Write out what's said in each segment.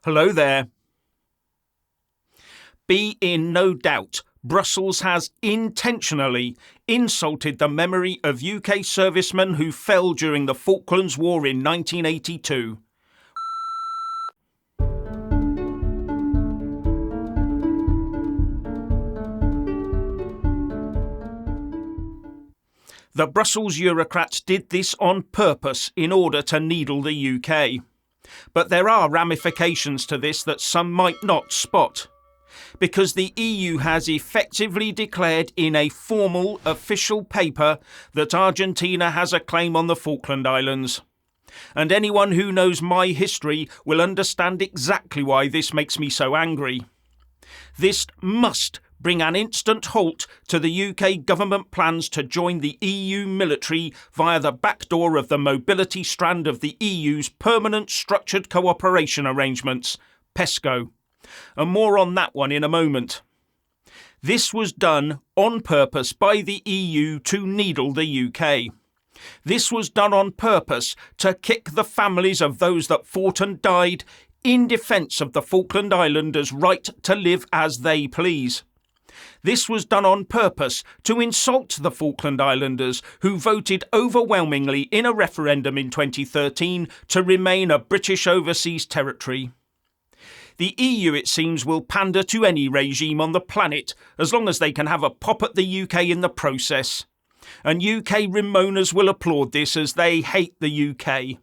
Hello there. Be in no doubt, Brussels has intentionally insulted the memory of UK servicemen who fell during the Falklands War in 1982. The Brussels Eurocrats did this on purpose in order to needle the UK. But there are ramifications to this that some might not spot. Because the EU has effectively declared in a formal official paper that Argentina has a claim on the Falkland Islands. And anyone who knows my history will understand exactly why this makes me so angry. This must bring an instant halt to the UK government plans to join the EU military via the back door of the mobility strand of the EU's Permanent Structured Cooperation Arrangements, PESCO. And more on that one in a moment. This was done on purpose by the EU to needle the UK. This was done on purpose to kick the families of those that fought and died in defence of the Falkland Islanders' right to live as they please. This was done on purpose to insult the Falkland Islanders, who voted overwhelmingly in a referendum in 2013 to remain a British overseas territory. The EU, it seems, will pander to any regime on the planet as long as they can have a pop at the UK in the process. And UK Ramoners will applaud this as they hate the UK.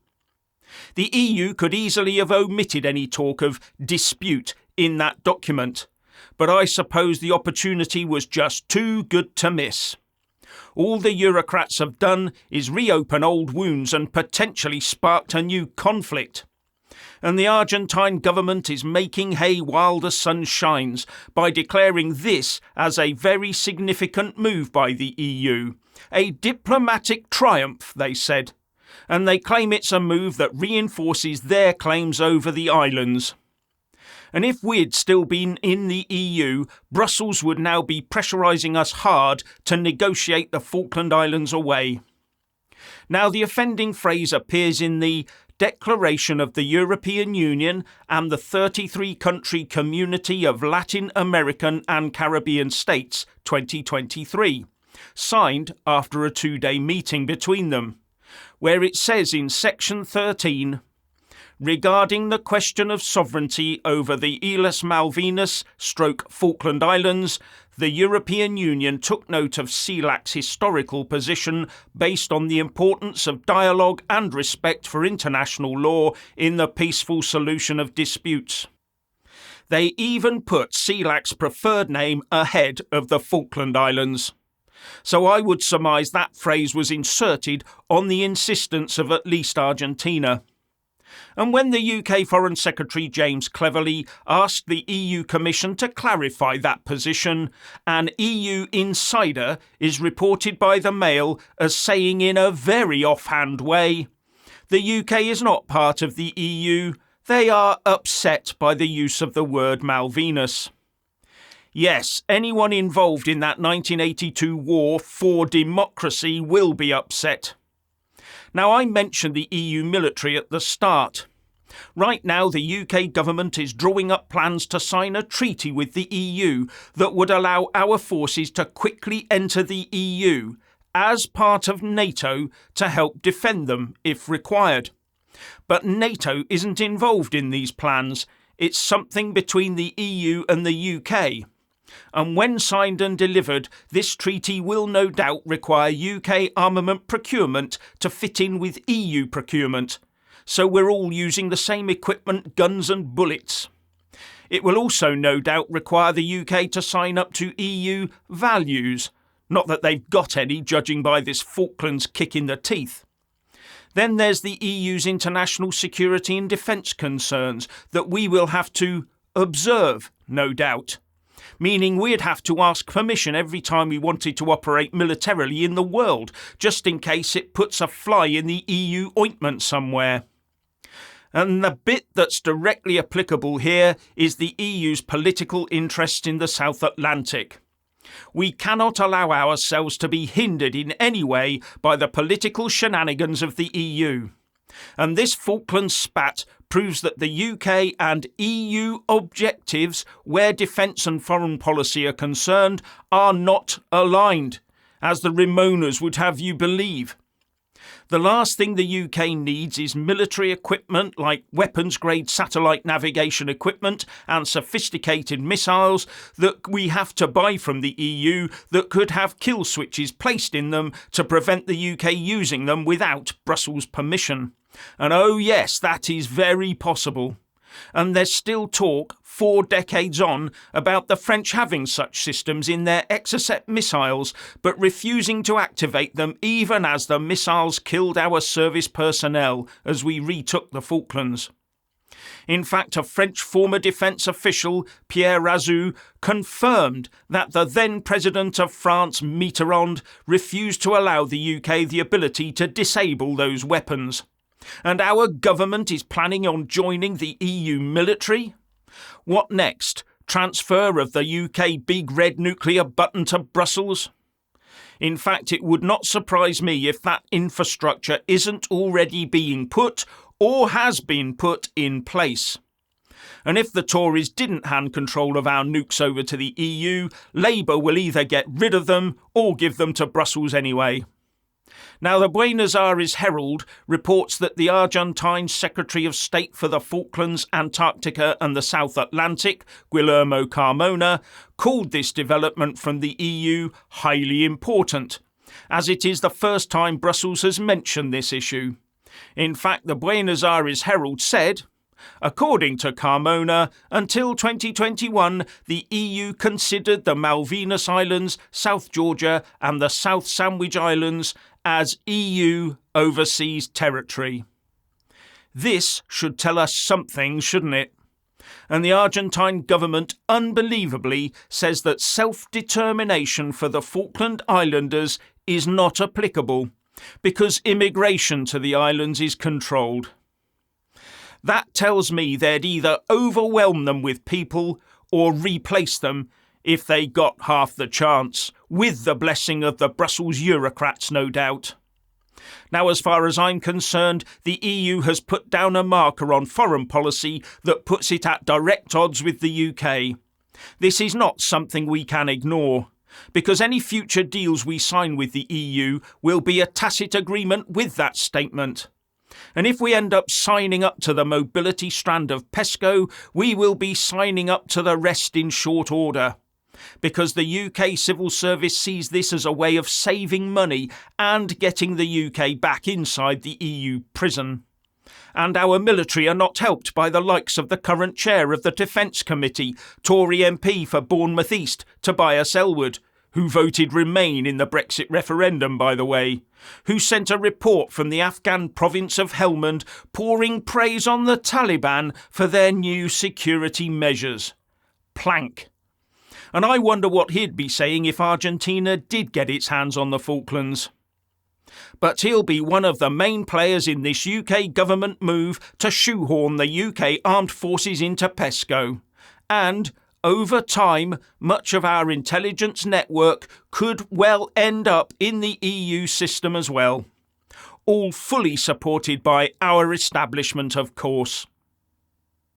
The EU could easily have omitted any talk of dispute in that document, but I suppose the opportunity was just too good to miss. All the Eurocrats have done is reopen old wounds and potentially sparked a new conflict. And the Argentine government is making hay while the sun shines by declaring this as a very significant move by the EU. A diplomatic triumph, they said. And they claim it's a move that reinforces their claims over the islands. And if we'd still been in the EU, Brussels would now be pressurising us hard to negotiate the Falkland Islands away. Now, the offending phrase appears in the Declaration of the European Union and the 33-country Community of Latin American and Caribbean States 2023, signed after a two-day meeting between them, where it says in Section 13, regarding the question of sovereignty over the Islas Malvinas/Falkland Islands, the European Union took note of CELAC's historical position based on the importance of dialogue and respect for international law in the peaceful solution of disputes. They even put CELAC's preferred name ahead of the Falkland Islands. So I would surmise that phrase was inserted on the insistence of at least Argentina. And when the UK Foreign Secretary James Cleverly asked the EU Commission to clarify that position, an EU insider is reported by the Mail as saying in a very offhand way, the UK is not part of the EU, they are upset by the use of the word Malvinas. Yes, anyone involved in that 1982 war for democracy will be upset. Now, I mentioned the EU military at the start. Right now, the UK government is drawing up plans to sign a treaty with the EU that would allow our forces to quickly enter the EU as part of NATO to help defend them if required. But NATO isn't involved in these plans. It's something between the EU and the UK. And when signed and delivered, this treaty will no doubt require UK armament procurement to fit in with EU procurement, so we're all using the same equipment, guns and bullets. It will also no doubt require the UK to sign up to EU values, not that they've got any, judging by this Falklands kick in the teeth. Then there's the EU's international security and defence concerns that we will have to observe, no doubt. Meaning we'd have to ask permission every time we wanted to operate militarily in the world, just in case it puts a fly in the EU ointment somewhere. And the bit that's directly applicable here is the EU's political interest in the South Atlantic. We cannot allow ourselves to be hindered in any way by the political shenanigans of the EU. And this Falklands spat proves that the UK and EU objectives, where defence and foreign policy are concerned, are not aligned, as the Ramonas would have you believe. The last thing the UK needs is military equipment like weapons-grade satellite navigation equipment and sophisticated missiles that we have to buy from the EU that could have kill switches placed in them to prevent the UK using them without Brussels' permission. And oh yes, that is very possible. And there's still talk, 4 decades on, about the French having such systems in their Exocet missiles, but refusing to activate them even as the missiles killed our service personnel as we retook the Falklands. In fact, a French former defence official, Pierre Razou, confirmed that the then President of France, Mitterrand, refused to allow the UK the ability to disable those weapons. And our government is planning on joining the EU military? What next? Transfer of the UK big red nuclear button to Brussels? In fact, it would not surprise me if that infrastructure isn't already being put or has been put in place. And if the Tories didn't hand control of our nukes over to the EU, Labour will either get rid of them or give them to Brussels anyway. Now, the Buenos Aires Herald reports that the Argentine Secretary of State for the Falklands, Antarctica and the South Atlantic, Guillermo Carmona, called this development from the EU highly important, as it is the first time Brussels has mentioned this issue. In fact, the Buenos Aires Herald said, according to Carmona, until 2021, the EU considered the Malvinas Islands, South Georgia and the South Sandwich Islands as EU overseas territory. This should tell us something, shouldn't it? And the Argentine government unbelievably says that self-determination for the Falkland Islanders is not applicable because immigration to the islands is controlled. That tells me they'd either overwhelm them with people or replace them if they got half the chance, with the blessing of the Brussels Eurocrats, no doubt. Now, as far as I'm concerned, the EU has put down a marker on foreign policy that puts it at direct odds with the UK. This is not something we can ignore, because any future deals we sign with the EU will be a tacit agreement with that statement. And if we end up signing up to the mobility strand of PESCO, we will be signing up to the rest in short order. Because the UK civil service sees this as a way of saving money and getting the UK back inside the EU prison. And our military are not helped by the likes of the current chair of the Defence Committee, Tory MP for Bournemouth East, Tobias Ellwood, who voted Remain in the Brexit referendum, by the way, who sent a report from the Afghan province of Helmand pouring praise on the Taliban for their new security measures. Plank. And I wonder what he'd be saying if Argentina did get its hands on the Falklands. But he'll be one of the main players in this UK government move to shoehorn the UK armed forces into PESCO. And, over time, much of our intelligence network could well end up in the EU system as well. All fully supported by our establishment, of course.